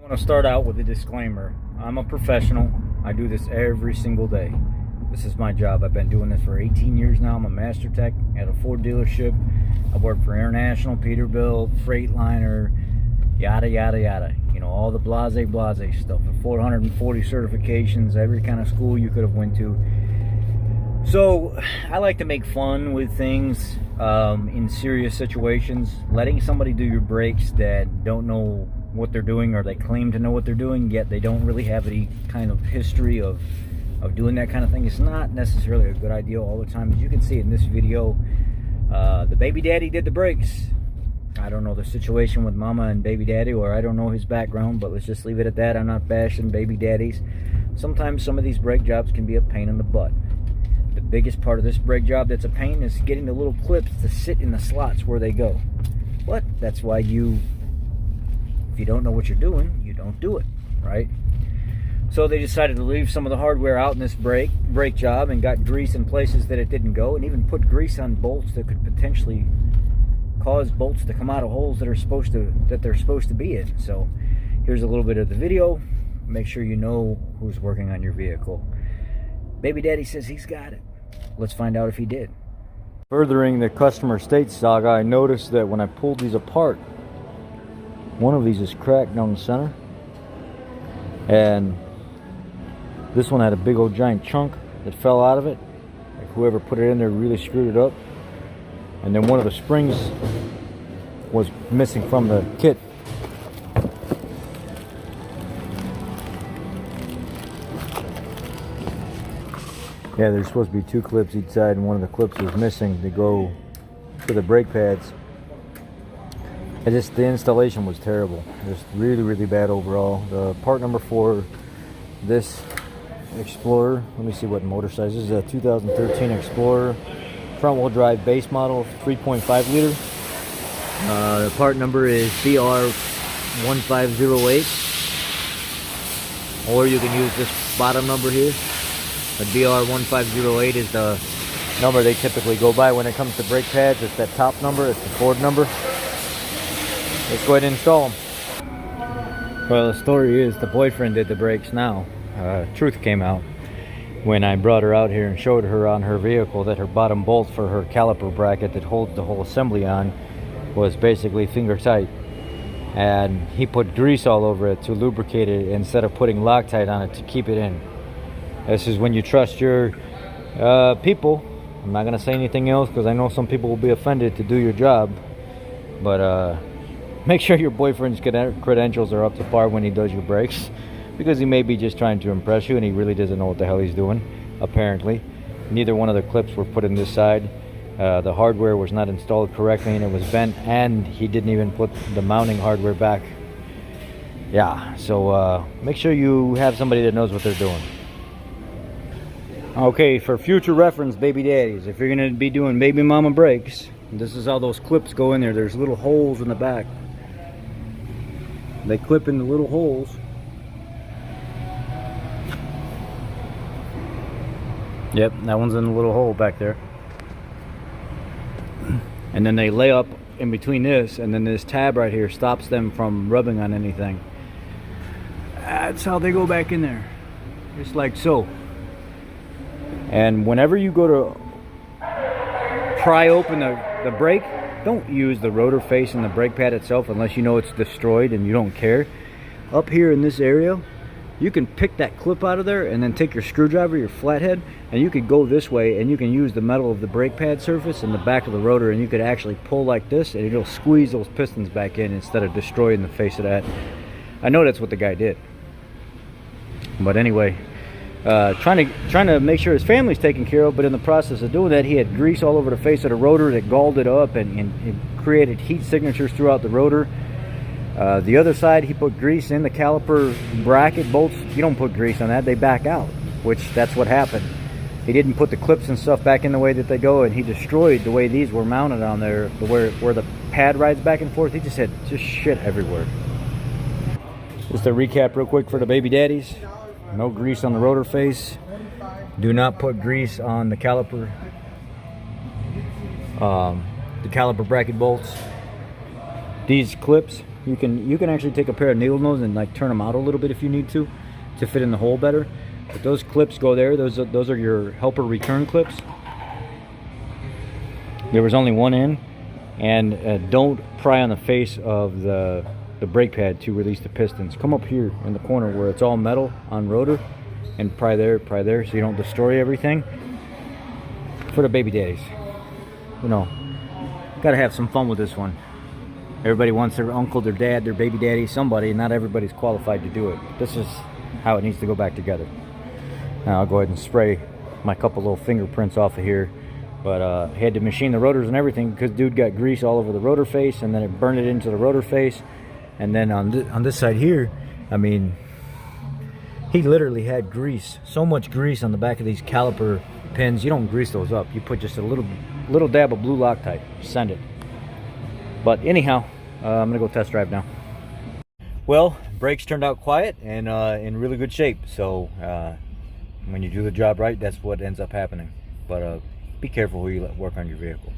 I'm going to start out with a disclaimer. I'm a professional. I do this every single day. This is my job. I've been doing this for 18 years now. I'm a master tech at a Ford dealership. I work for International, Peterbilt, Freightliner, yada, yada, yada. You know, all the blase stuff. 440 certifications, every kind of school you could have went to. So, I like to make fun with things in serious situations. Letting somebody do your brakes that don't know what they're doing, or they claim to know what they're doing, yet they don't really have any kind of history of doing that kind of thing, is not necessarily a good idea all the time. As you can see in this video, the baby daddy did the brakes. I don't know the situation with mama and baby daddy, or I don't know his background, but let's just leave it at that. I'm not bashing baby daddies. Sometimes some of these brake jobs can be a pain in the butt. The biggest part of this brake job that's a pain is getting the little clips to sit in the slots where they go. But that's why if you don't know what you're doing, you don't do it, right? So they decided to leave some of the hardware out in this brake job, and got grease in places that it didn't go, and even put grease on bolts that could potentially cause bolts to come out of holes that they're supposed to be in. So here's a little bit of the video. Make sure you know who's working on your vehicle. Baby daddy says he's got it. Let's find out if he did. Furthering the customer state saga, I noticed that when I pulled these apart, one of these is cracked down the center, and this one had a big old giant chunk that fell out of it. Like whoever put it in there really screwed it up. And then one of the springs was missing from the kit. Yeah, there's supposed to be 2 clips each side, and one of the clips was missing to go to the brake pads. And just the installation was terrible. Just really, really bad overall. The part number for this Explorer, let me see what motor size. This is a 2013 Explorer, front wheel drive base model, 3.5 liter. The part number is BR1508, or you can use this bottom number here. The BR1508 is the number they typically go by when it comes to brake pads. It's that top number, it's the Ford number. Let's go ahead and install them. Well, the story is the boyfriend did the brakes now. Truth came out when I brought her out here and showed her on her vehicle that her bottom bolt for her caliper bracket that holds the whole assembly on was basically finger tight. And he put grease all over it to lubricate it instead of putting Loctite on it to keep it in. This is when you trust your people. I'm not going to say anything else because I know some people will be offended to do your job. But make sure your boyfriend's credentials are up to par when he does your brakes, because he may be just trying to impress you and he really doesn't know what the hell he's doing, apparently. Neither one of the clips were put in this side. The hardware was not installed correctly and it was bent, and he didn't even put the mounting hardware back. Yeah, so make sure you have somebody that knows what they're doing. Okay, for future reference, baby daddies, if you're going to be doing baby mama brakes, this is how those clips go in there. There's little holes in the back. They clip in the little holes. Yep, that one's in the little hole back there. And then they lay up in between this, and then this tab right here stops them from rubbing on anything. That's how they go back in there. Just like so. And whenever you go to pry open the brake, don't use the rotor face and the brake pad itself unless you know it's destroyed and you don't care. Up here in this area, you can pick that clip out of there and then take your screwdriver, your flathead, and you could go this way and you can use the metal of the brake pad surface and the back of the rotor, and you could actually pull like this and it'll squeeze those pistons back in instead of destroying the face of that. I know that's what the guy did. But anyway, trying to make sure his family's taken care of, but in the process of doing that, he had grease all over the face of the rotor that galled it up and it created heat signatures throughout the rotor. The other side, he put grease in the caliper bracket bolts. You don't put grease on that, they back out, which that's what happened. He didn't put the clips and stuff back in the way that they go, and he destroyed the way these were mounted on there, where the pad rides back and forth. He just had shit everywhere. Just a recap real quick for the baby daddies. No grease on the rotor face. Do not put grease on the caliper bracket bolts. These clips, You can actually take a pair of needle nose and like turn them out a little bit if you need to fit in the hole better. But those clips go there. Those are your helper return clips. There was only one in, and don't pry on the face of the brake pad to release the pistons. Come up here in the corner where it's all metal on rotor, and pry there, so you don't destroy everything. For the baby daddies, you know, gotta have some fun with this one. Everybody wants their uncle, their dad, their baby daddy, somebody. Not everybody's qualified to do it. This is how it needs to go back together. Now I'll go ahead and spray my couple little fingerprints off of here. But had to machine the rotors and everything because dude got grease all over the rotor face, and then it burned it into the rotor face. And then on this side here, I mean, he literally had grease, so much grease on the back of these caliper pins. You don't grease those up. You put just a little dab of blue Loctite. Send it. But anyhow, I'm gonna go test drive now. Well, brakes turned out quiet and in really good shape. So when you do the job right, that's what ends up happening. But be careful who you let work on your vehicle.